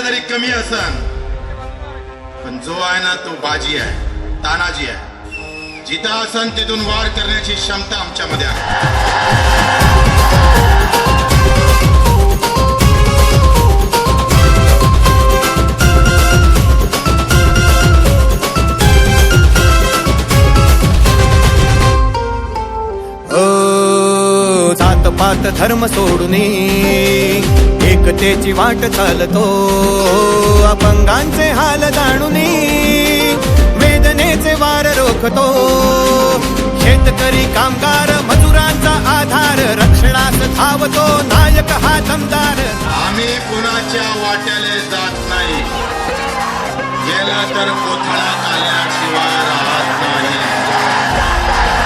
जरी कमी असन, पण जो आहे ना तो बाजी आहे, तानाजी आहे. जिथं असन तिथून वार करण्याची क्षमता आमच्यामध्ये आहे. पात धर्म सोडूनी एकतेची वाट चालतो, अपंगांचे हाल जाणूनी वेदनेचे वार रोखतो. शेतकरी कामगार मजुरांचा आधार रक्षणास धावतो, नायक हा दमदार